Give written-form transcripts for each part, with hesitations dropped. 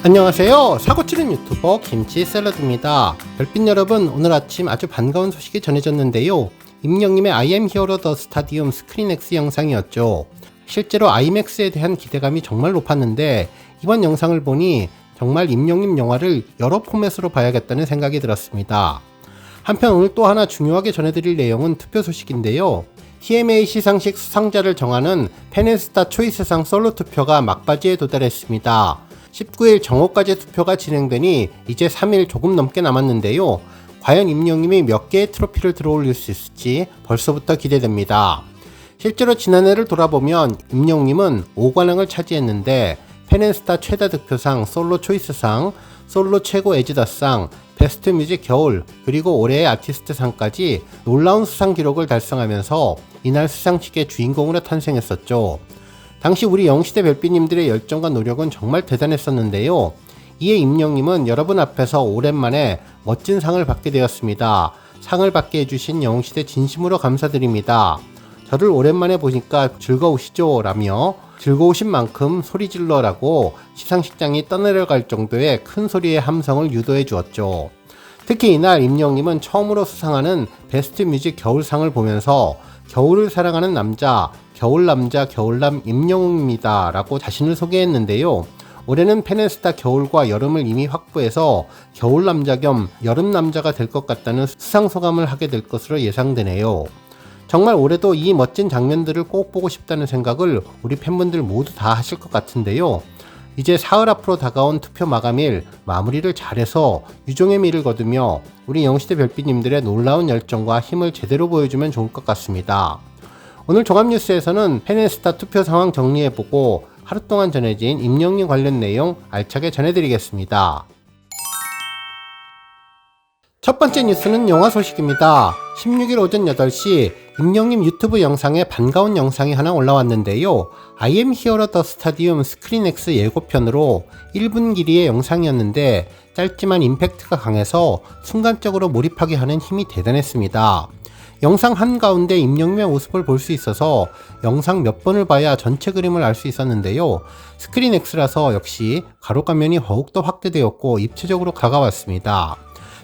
안녕하세요. 사고치는 유튜버 김치샐러드입니다. 별빛 여러분, 오늘 아침 아주 반가운 소식이 전해졌는데요. 임영님의 I am Hero the Stadium 스크린X 영상이었죠. 실제로 IMAX에 대한 기대감이 정말 높았는데 이번 영상을 보니 정말 임영님 영화를 여러 포맷으로 봐야겠다는 생각이 들었습니다. 한편 오늘 또 하나 중요하게 전해드릴 내용은 투표 소식인데요. TMA 시상식 수상자를 정하는 페넨스타 초이스상 솔로 투표가 막바지에 도달했습니다. 19일 정오까지 투표가 진행되니 이제 3일 조금 넘게 남았는데요. 과연 임영님이 몇 개의 트로피를 들어올릴 수 있을지 벌써부터 기대됩니다. 실제로 지난해를 돌아보면 임영님은 5관왕을 차지했는데 페넨스타 최다 득표상, 솔로 초이스상, 솔로 최고 에지더상, 베스트 뮤직 겨울, 그리고 올해의 아티스트상까지 놀라운 수상 기록을 달성하면서 이날 수상식의 주인공으로 탄생했었죠. 당시 우리 영시대 별빛님들의 열정과 노력은 정말 대단했었는데요. 이에 임영님은 여러분 앞에서 오랜만에 멋진 상을 받게 되었습니다. 상을 받게 해주신 영시대 진심으로 감사드립니다. 저를 오랜만에 보니까 즐거우시죠? 라며 즐거우신 만큼 소리 질러라고 시상식장이 떠내려갈 정도의 큰 소리의 함성을 유도해 주었죠. 특히 이날 임영님은 처음으로 수상하는 베스트 뮤직 겨울상을 보면서 겨울을 사랑하는 남자, 겨울남자, 겨울남 임영웅입니다 라고 자신을 소개했는데요. 올해는 페넨스타 겨울과 여름을 이미 확보해서 겨울남자 겸 여름남자가 될 것 같다는 수상소감을 하게 될 것으로 예상되네요. 정말 올해도 이 멋진 장면들을 꼭 보고 싶다는 생각을 우리 팬분들 모두 다 하실 것 같은데요. 이제 사흘 앞으로 다가온 투표 마감일 마무리를 잘해서 유종의 미를 거두며 우리 영시대 별빛님들의 놀라운 열정과 힘을 제대로 보여주면 좋을 것 같습니다. 오늘 종합뉴스에서는 페넨스타 투표 상황 정리해보고 하루 동안 전해진 임영님 관련 내용 알차게 전해드리겠습니다. 첫 번째 뉴스는 영화 소식입니다. 16일 오전 8시 임영님 유튜브 영상에 반가운 영상이 하나 올라왔는데요. I am Hero the Stadium 스크린X 예고편으로 1분 길이의 영상이었는데 짧지만 임팩트가 강해서 순간적으로 몰입하게 하는 힘이 대단했습니다. 영상 한가운데 임영님의 모습을 볼 수 있어서 영상 몇 번을 봐야 전체 그림을 알 수 있었는데요. 스크린X라서 역시 가로가면이 더욱더 확대되었고 입체적으로 다가왔습니다.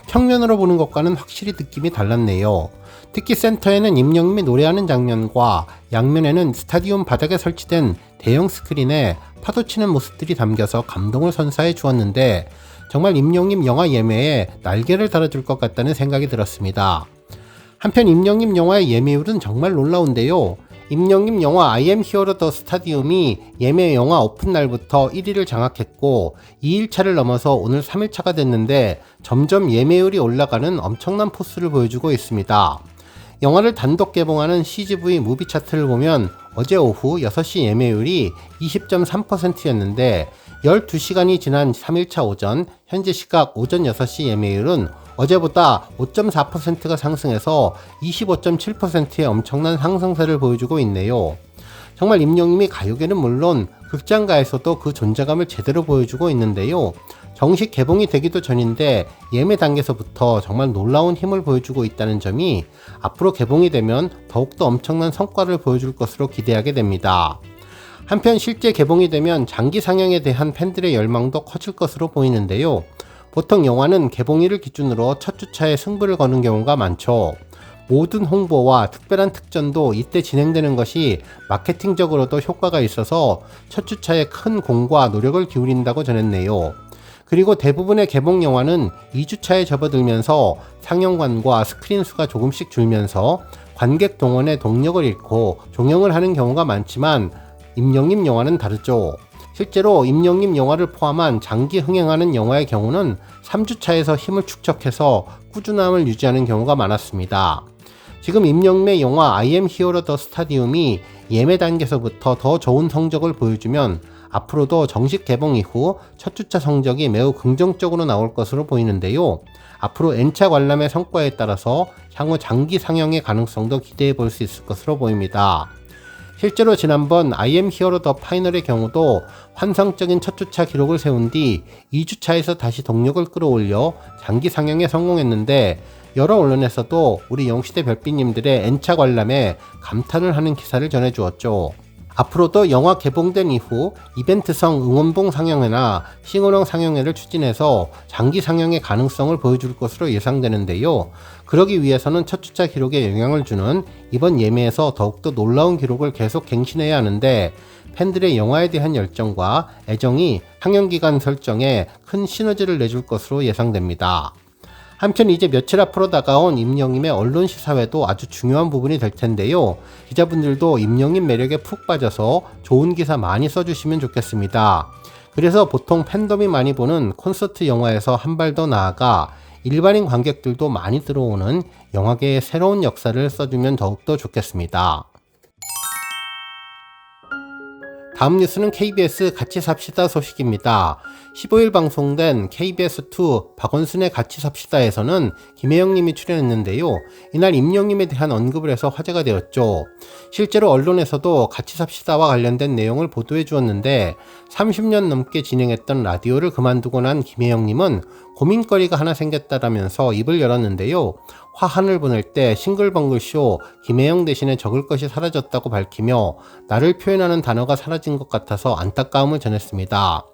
평면으로 보는 것과는 확실히 느낌이 달랐네요. 특히 센터에는 임영님이 노래하는 장면과 양면에는 스타디움 바닥에 설치된 대형 스크린에 파도치는 모습들이 담겨서 감동을 선사해 주었는데 정말 임영님 영화 예매에 날개를 달아줄 것 같다는 생각이 들었습니다. 한편 임영님 영화의 예매율은 정말 놀라운데요. 임영님 영화 I am Hero the Stadium이 예매 영화 오픈 날부터 1위를 장악했고 2일차를 넘어서 오늘 3일차가 됐는데 점점 예매율이 올라가는 엄청난 포스를 보여주고 있습니다. 영화를 단독 개봉하는 CGV 무비 차트를 보면 어제 오후 6시 예매율이 20.3%였는데 12시간이 지난 3일차 오전 현재 시각 오전 6시 예매율은 어제보다 5.4%가 상승해서 25.7%의 엄청난 상승세를 보여주고 있네요. 정말 임영님이 가요계는 물론 극장가에서도 그 존재감을 제대로 보여주고 있는데요. 정식 개봉이 되기도 전인데 예매 단계에서부터 정말 놀라운 힘을 보여주고 있다는 점이 앞으로 개봉이 되면 더욱더 엄청난 성과를 보여줄 것으로 기대하게 됩니다. 한편 실제 개봉이 되면 장기 상영에 대한 팬들의 열망도 커질 것으로 보이는데요. 보통 영화는 개봉일을 기준으로 첫 주차에 승부를 거는 경우가 많죠. 모든 홍보와 특별한 특전도 이때 진행되는 것이 마케팅적으로도 효과가 있어서 첫 주차에 큰 공과 노력을 기울인다고 전했네요. 그리고 대부분의 개봉 영화는 2주차에 접어들면서 상영관과 스크린 수가 조금씩 줄면서 관객 동원의 동력을 잃고 종영을 하는 경우가 많지만 임영님 영화는 다르죠. 실제로 임영님 영화를 포함한 장기 흥행하는 영화의 경우는 3주차에서 힘을 축적해서 꾸준함을 유지하는 경우가 많았습니다. 지금 임영님의 영화 I am Hero the Stadium이 예매 단계에서부터 더 좋은 성적을 보여주면 앞으로도 정식 개봉 이후 첫 주차 성적이 매우 긍정적으로 나올 것으로 보이는데요. 앞으로 N차 관람의 성과에 따라서 향후 장기 상영의 가능성도 기대해 볼 수 있을 것으로 보입니다. 실제로 지난번 I am Hero the Final의 경우도 환상적인 첫 주차 기록을 세운 뒤 2주차에서 다시 동력을 끌어올려 장기 상영에 성공했는데 여러 언론에서도 우리 영시대 별빛님들의 N차 관람에 감탄을 하는 기사를 전해주었죠. 앞으로도 영화 개봉된 이후 이벤트성 응원봉 상영회나 싱어롱 상영회를 추진해서 장기 상영의 가능성을 보여줄 것으로 예상되는데요. 그러기 위해서는 첫 주차 기록에 영향을 주는 이번 예매에서 더욱더 놀라운 기록을 계속 갱신해야 하는데, 팬들의 영화에 대한 열정과 애정이 상영기간 설정에 큰 시너지를 내줄 것으로 예상됩니다. 한편 이제 며칠 앞으로 다가온 임영임의 언론 시사회도 아주 중요한 부분이 될 텐데요. 기자분들도 임영임 매력에 푹 빠져서 좋은 기사 많이 써주시면 좋겠습니다. 그래서 보통 팬덤이 많이 보는 콘서트 영화에서 한 발 더 나아가 일반인 관객들도 많이 들어오는 영화계의 새로운 역사를 써주면 더욱더 좋겠습니다. 다음 뉴스는 KBS 같이 삽시다 소식입니다. 15일 방송된 KBS2 박원순의 같이 삽시다에서는 김혜영님이 출연했는데요. 이날 임영님에 대한 언급을 해서 화제가 되었죠. 실제로 언론에서도 같이 삽시다와 관련된 내용을 보도해 주었는데, 30년 넘게 진행했던 라디오를 그만두고 난 김혜영님은 고민거리가 하나 생겼다라면서 입을 열었는데요. 화환을 보낼 때 싱글벙글쇼 김혜영 대신에 적을 것이 사라졌다고 밝히며 나를 표현하는 단어가 사라진 것 같아서 안타까움을 전했습니다.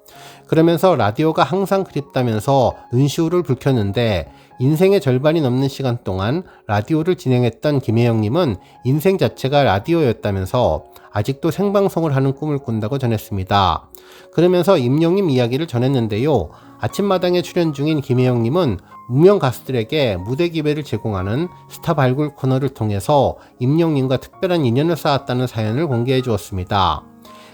그러면서 라디오가 항상 그립다면서 눈시울을 붉혔는데, 인생의 절반이 넘는 시간 동안 라디오를 진행했던 김혜영님은 인생 자체가 라디오였다면서 아직도 생방송을 하는 꿈을 꾼다고 전했습니다. 그러면서 임영님 이야기를 전했는데요. 아침마당에 출연 중인 김혜영님은 무명 가수들에게 무대 기회를 제공하는 스타 발굴 코너를 통해서 임영님과 특별한 인연을 쌓았다는 사연을 공개해 주었습니다.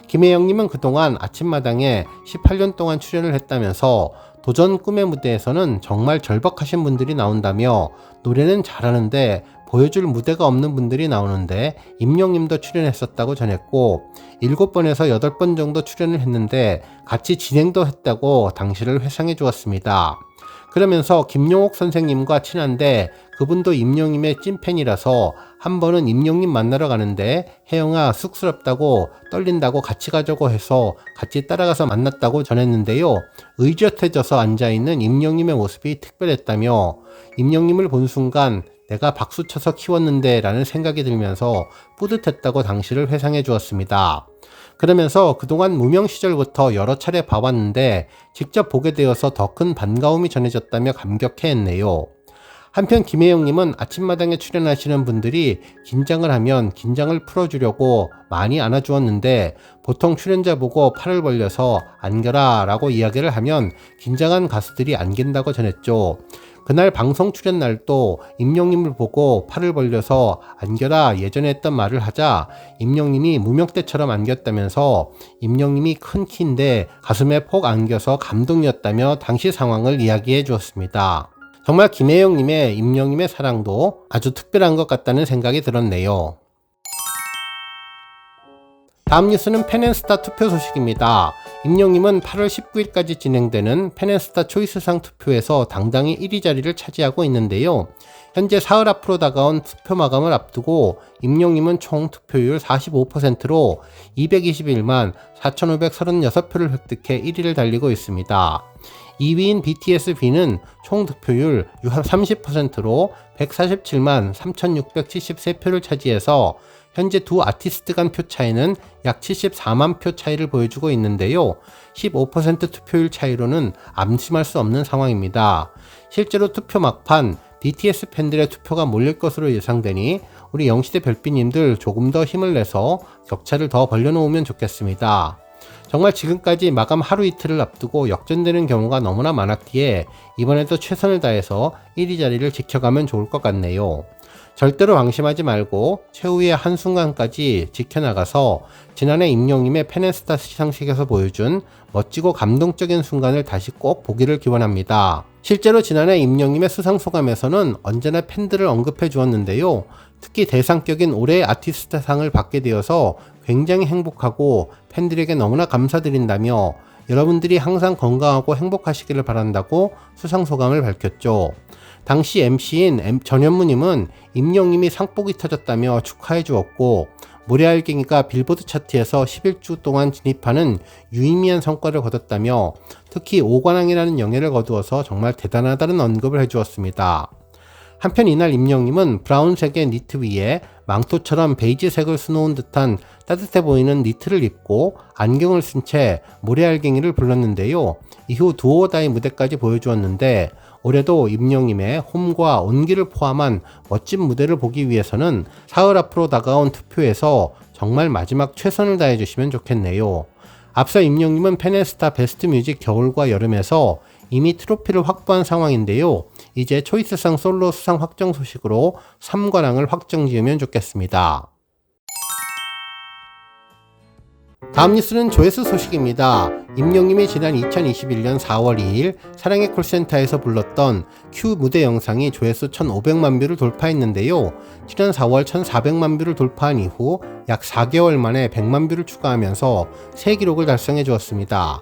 김혜영님은 그동안 아침마당에 18년 동안 출연을 했다면서 도전 꿈의 무대에서는 정말 절박하신 분들이 나온다며 노래는 잘하는데 보여줄 무대가 없는 분들이 나오는데 임영님도 출연했었다고 전했고, 7번에서 8번 정도 출연을 했는데 같이 진행도 했다고 당시를 회상해 주었습니다. 그러면서 김용옥 선생님과 친한데 그분도 임영님의 찐팬이라서 한 번은 임영님 만나러 가는데 혜영아 쑥스럽다고 떨린다고 같이 가자고 해서 같이 따라가서 만났다고 전했는데요. 의젓해져서 앉아있는 임영님의 모습이 특별했다며 임영님을 본 순간 내가 박수 쳐서 키웠는데 라는 생각이 들면서 뿌듯했다고 당시를 회상해 주었습니다. 그러면서 그동안 무명 시절부터 여러 차례 봐왔는데 직접 보게 되어서 더 큰 반가움이 전해졌다며 감격해했네요. 한편 김혜영님은 아침마당에 출연하시는 분들이 긴장을 하면 긴장을 풀어주려고 많이 안아주었는데 보통 출연자 보고 팔을 벌려서 안겨라 라고 이야기를 하면 긴장한 가수들이 안긴다고 전했죠. 그날 방송 출연 날도 임영님을 보고 팔을 벌려서 안겨라 예전에 했던 말을 하자 임영님이 무명 때처럼 안겼다면서 임영님이 큰 키인데 가슴에 폭 안겨서 감동이었다며 당시 상황을 이야기해 주었습니다. 정말 김혜영님의 임영님의 사랑도 아주 특별한 것 같다는 생각이 들었네요. 다음 뉴스는 팬앤스타 투표 소식입니다. 임영님은 8월 19일까지 진행되는 팬앤스타 초이스상 투표에서 당당히 1위 자리를 차지하고 있는데요. 현재 사흘 앞으로 다가온 투표 마감을 앞두고 임영님은 총 투표율 45%로 221만 4,536표를 획득해 1위를 달리고 있습니다. 2위인 BTS-B는 총 득표율 30%로 147만 3,673표를 차지해서 현재 두 아티스트 간 표 차이는 약 74만 표 차이를 보여주고 있는데요. 15% 투표율 차이로는 안심할 수 없는 상황입니다. 실제로 투표 막판 BTS 팬들의 투표가 몰릴 것으로 예상되니 우리 영시대 별빛님들 조금 더 힘을 내서 격차를 더 벌려놓으면 좋겠습니다. 정말 지금까지 마감 하루 이틀을 앞두고 역전되는 경우가 너무나 많았기에 이번에도 최선을 다해서 1위 자리를 지켜가면 좋을 것 같네요. 절대로 방심하지 말고 최후의 한순간까지 지켜나가서 지난해 임영님의 팬앤스타 시상식에서 보여준 멋지고 감동적인 순간을 다시 꼭 보기를 기원합니다. 실제로 지난해 임영님의 수상소감에서는 언제나 팬들을 언급해 주었는데요. 특히 대상격인 올해의 아티스트상을 받게 되어서 굉장히 행복하고 팬들에게 너무나 감사드린다며 여러분들이 항상 건강하고 행복하시기를 바란다고 수상소감을 밝혔죠. 당시 MC인 전현무님은 임영님이 상복이 터졌다며 축하해 주었고, 모래알갱이가 빌보드 차트에서 11주 동안 진입하는 유의미한 성과를 거뒀다며 특히 5관왕이라는 영예를 거두어서 정말 대단하다는 언급을 해주었습니다. 한편 이날 임영님은 브라운색의 니트 위에 망토처럼 베이지색을 수놓은 듯한 따뜻해 보이는 니트를 입고 안경을 쓴 채 모래알갱이를 불렀는데요. 이후 두오다이 무대까지 보여주었는데 올해도 임영님의 홈과 온기를 포함한 멋진 무대를 보기 위해서는 사흘 앞으로 다가온 투표에서 정말 마지막 최선을 다해주시면 좋겠네요. 앞서 임영님은 페네스타 베스트 뮤직 겨울과 여름에서 이미 트로피를 확보한 상황인데요. 이제 초이스상 솔로 수상 확정 소식으로 3관왕을 확정 지으면 좋겠습니다. 다음 뉴스는 조회수 소식입니다. 임영님이 지난 2021년 4월 2일 사랑의 콜센터에서 불렀던 Q 무대 영상이 조회수 1,500만 뷰를 돌파했는데요. 지난 4월 1,400만 뷰를 돌파한 이후 약 4개월 만에 100만 뷰를 추가하면서 새 기록을 달성해 주었습니다.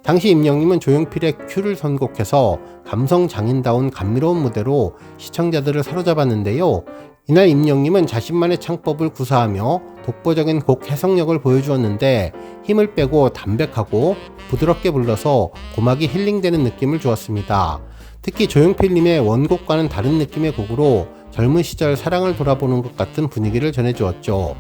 당시 임영님은 조용필의 Q를 선곡해서 감성 장인다운 감미로운 무대로 시청자들을 사로잡았는데요. 이날 임영님은 자신만의 창법을 구사하며 독보적인 곡 해석력을 보여주었는데 힘을 빼고 담백하고 부드럽게 불러서 고막이 힐링되는 느낌을 주었습니다. 특히 조용필님의 원곡과는 다른 느낌의 곡으로 젊은 시절 사랑을 돌아보는 것 같은 분위기를 전해주었죠.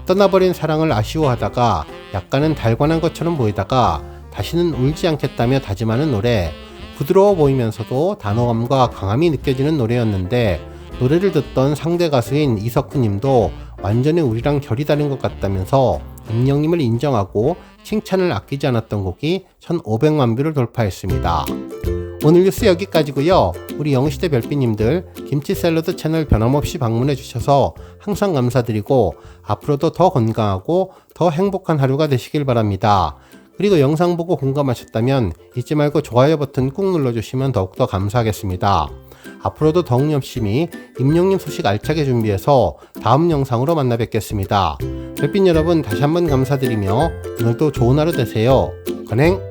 떠나버린 사랑을 아쉬워하다가 약간은 달관한 것처럼 보이다가 다시는 울지 않겠다며 다짐하는 노래, 부드러워 보이면서도 단호함과 강함이 느껴지는 노래였는데 노래를 듣던 상대 가수인 이석훈님도 완전히 우리랑 결이 다른 것 같다면서 임영님을 인정하고 칭찬을 아끼지 않았던 곡이 1,500만 뷰를 돌파했습니다. 오늘 뉴스 여기까지고요. 우리 영시대 별빛님들 김치 샐러드 채널 변함없이 방문해 주셔서 항상 감사드리고 앞으로도 더 건강하고 더 행복한 하루가 되시길 바랍니다. 그리고 영상 보고 공감하셨다면 잊지 말고 좋아요 버튼 꾹 눌러주시면 더욱더 감사하겠습니다. 앞으로도 더욱 열심히 임영님 소식 알차게 준비해서 다음 영상으로 만나 뵙겠습니다. 별빛 여러분 다시 한번 감사드리며 오늘도 좋은 하루 되세요. 건행!